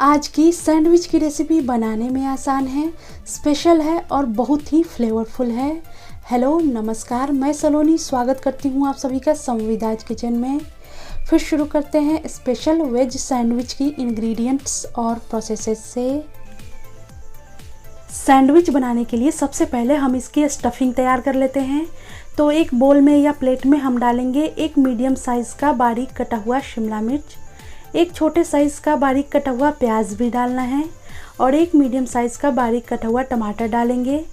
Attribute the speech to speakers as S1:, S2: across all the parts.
S1: आज की सैंडविच की रेसिपी बनाने में आसान है, स्पेशल है और बहुत ही फ्लेवरफुल है। हेलो नमस्कार, मैं सलोनी स्वागत करती हूँ आप सभी का संविदाज किचन में। फिर शुरू करते हैं स्पेशल वेज सैंडविच की इंग्रेडिएंट्स और प्रोसेसेस से। सैंडविच बनाने के लिए सबसे पहले हम इसकी स्टफिंग तैयार कर लेते हैं। तो एक बोल में या प्लेट में हम डालेंगे एक मीडियम साइज़ का बारीक कटा हुआ शिमला मिर्च, एक छोटे साइज़ का बारीक कटा हुआ प्याज भी डालना है और एक मीडियम साइज़ का बारीक कटा हुआ टमाटर डालेंगे।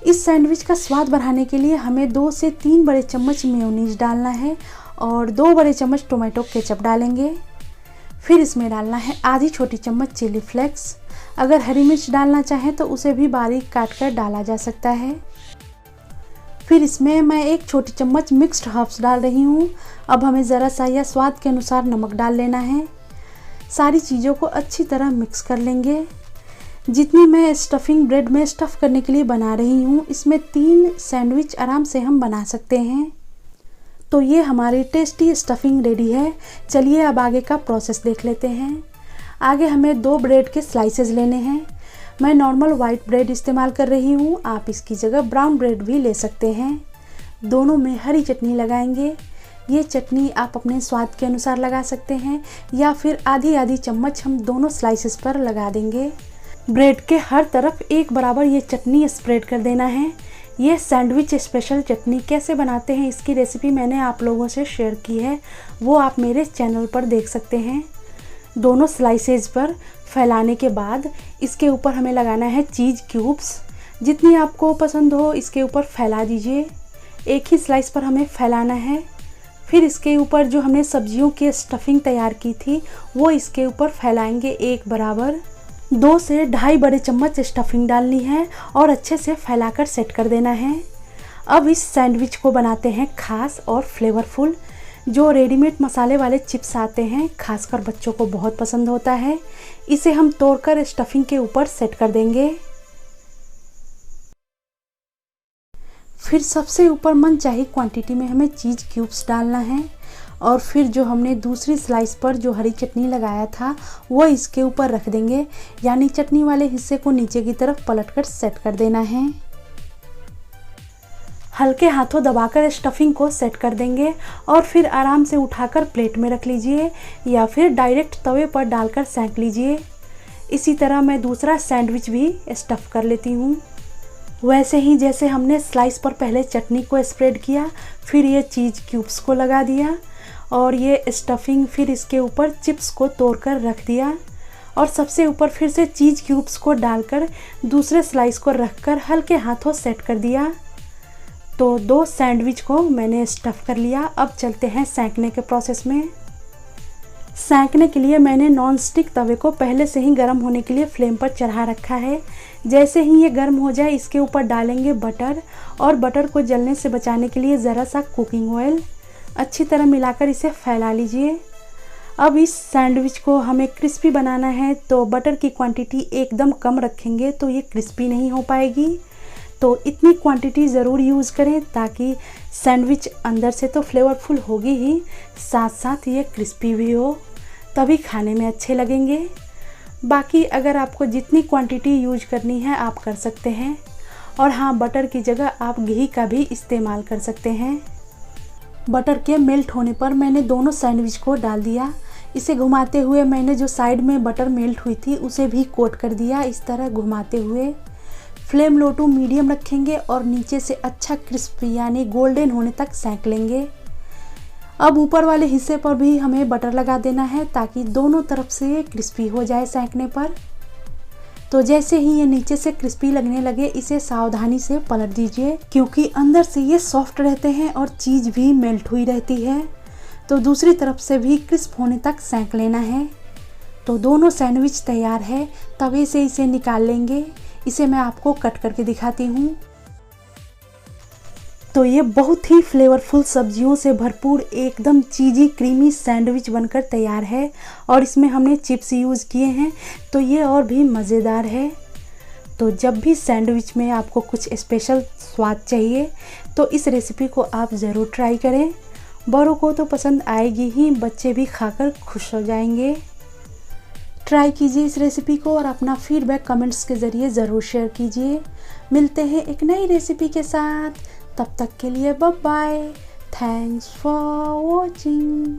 S1: इस सैंडविच का स्वाद बढ़ाने के लिए हमें 2 से 3 बड़े चम्मच मेयोनीज डालना है और 2 बड़े चम्मच टोमेटो केचप डालेंगे। फिर इसमें डालना है आधी छोटी चम्मच चिली फ्लेक्स। अगर हरी मिर्च डालना चाहें तो उसे भी बारीक काट कर डाला जा सकता है। फिर इसमें मैं एक छोटी चम्मच मिक्स्ड हर्ब्स डाल रही हूँ। अब हमें ज़रा सा या स्वाद के अनुसार नमक डाल लेना है। सारी चीज़ों को अच्छी तरह मिक्स कर लेंगे। जितनी मैं स्टफिंग ब्रेड में स्टफ़ करने के लिए बना रही हूँ, इसमें 3 सैंडविच आराम से हम बना सकते हैं। तो ये हमारी टेस्टी स्टफिंग रेडी है। चलिए अब आगे का प्रोसेस देख लेते हैं। आगे हमें 2 ब्रेड के स्लाइसेस लेने हैं। मैं नॉर्मल वाइट ब्रेड इस्तेमाल कर रही हूँ, आप इसकी जगह ब्राउन ब्रेड भी ले सकते हैं। दोनों में हरी चटनी लगाएंगे। ये चटनी आप अपने स्वाद के अनुसार लगा सकते हैं या फिर आधी आधी चम्मच हम दोनों स्लाइसेस पर लगा देंगे। ब्रेड के हर तरफ एक बराबर ये चटनी स्प्रेड कर देना है। ये सैंडविच स्पेशल चटनी कैसे बनाते हैं इसकी रेसिपी मैंने आप लोगों से शेयर की है, वो आप मेरे चैनल पर देख सकते हैं। दोनों स्लाइसेस पर फैलाने के बाद इसके ऊपर हमें लगाना है चीज़ क्यूब्स। जितनी आपको पसंद हो इसके ऊपर फैला दीजिए। एक ही स्लाइस पर हमें फैलाना है। फिर इसके ऊपर जो हमने सब्जियों की स्टफिंग तैयार की थी वो इसके ऊपर फैलाएंगे एक बराबर। 2 से 2.5 बड़े चम्मच स्टफिंग डालनी है और अच्छे से फैलाकर सेट कर देना है। अब इस सैंडविच को बनाते हैं खास और फ्लेवरफुल। जो रेडीमेड मसाले वाले चिप्स आते हैं, खासकर बच्चों को बहुत पसंद होता है। इसे हम तोड़कर स्टफिंग के ऊपर सेट कर देंगे। फिर सबसे ऊपर मनचाही क्वांटिटी में हमें चीज़ क्यूब्स डालना है और फिर जो हमने दूसरी स्लाइस पर जो हरी चटनी लगाया था वो इसके ऊपर रख देंगे, यानी चटनी वाले हिस्से को नीचे की तरफ पलटकर सेट कर देना है। हल्के हाथों दबाकर स्टफिंग को सेट कर देंगे और फिर आराम से उठाकर प्लेट में रख लीजिए या फिर डायरेक्ट तवे पर डालकर सेंक लीजिए। इसी तरह मैं दूसरा सैंडविच भी स्टफ़ कर लेती हूँ। वैसे ही जैसे हमने स्लाइस पर पहले चटनी को स्प्रेड किया, फिर ये चीज़ क्यूब्स को लगा दिया और ये स्टफिंग फिर इसके ऊपर चिप्स को तोड़कर रख दिया और सबसे ऊपर फिर से चीज़ क्यूब्स को डालकर दूसरे स्लाइस को रखकर हल्के हाथों सेट कर दिया। तो 2 सैंडविच को मैंने स्टफ़ कर लिया। अब चलते हैं सेंकने के प्रोसेस में। सेंकने के लिए मैंने नॉन स्टिक तवे को पहले से ही गर्म होने के लिए फ्लेम पर चढ़ा रखा है। जैसे ही ये गर्म हो जाए इसके ऊपर डालेंगे बटर और बटर को जलने से बचाने के लिए ज़रा सा कुकिंग ऑयल। अच्छी तरह मिलाकर इसे फैला लीजिए। अब इस सैंडविच को हमें क्रिस्पी बनाना है, तो बटर की क्वांटिटी एकदम कम रखेंगे तो ये क्रिस्पी नहीं हो पाएगी। तो इतनी क्वांटिटी ज़रूर यूज़ करें ताकि सैंडविच अंदर से तो फ्लेवरफुल होगी ही, साथ साथ ये क्रिस्पी भी हो, तभी खाने में अच्छे लगेंगे। बाकी अगर आपको जितनी क्वांटिटी यूज करनी है आप कर सकते हैं। और हाँ, बटर की जगह आप घी का भी इस्तेमाल कर सकते हैं। बटर के मेल्ट होने पर मैंने दोनों सैंडविच को डाल दिया। इसे घुमाते हुए मैंने जो साइड में बटर मेल्ट हुई थी उसे भी कोट कर दिया, इस तरह घुमाते हुए। फ्लेम लो टू मीडियम रखेंगे और नीचे से अच्छा क्रिस्पी यानी गोल्डन होने तक सेंक लेंगे। अब ऊपर वाले हिस्से पर भी हमें बटर लगा देना है ताकि दोनों तरफ से ये क्रिस्पी हो जाए सेंकने पर। तो जैसे ही ये नीचे से क्रिस्पी लगने लगे इसे सावधानी से पलट दीजिए, क्योंकि अंदर से ये सॉफ्ट रहते हैं और चीज़ भी मेल्ट हुई रहती है। तो दूसरी तरफ से भी क्रिस्प होने तक सेंक लेना है। तो दोनों सैंडविच तैयार है। तवे से इसे निकाल लेंगे। इसे मैं आपको कट करके दिखाती हूँ। तो ये बहुत ही फ्लेवरफुल सब्जियों से भरपूर एकदम चीज़ी क्रीमी सैंडविच बनकर तैयार है और इसमें हमने चिप्स यूज़ किए हैं, तो ये और भी मज़ेदार है। तो जब भी सैंडविच में आपको कुछ स्पेशल स्वाद चाहिए तो इस रेसिपी को आप ज़रूर ट्राई करें। बड़ों को तो पसंद आएगी ही, बच्चे भी खाकर खुश हो जाएंगे। ट्राई कीजिए इस रेसिपी को और अपना फीडबैक कमेंट्स के ज़रिए ज़रूर शेयर कीजिए। मिलते हैं एक नई रेसिपी के साथ, तब तक के लिए bye bye. Thanks for watching.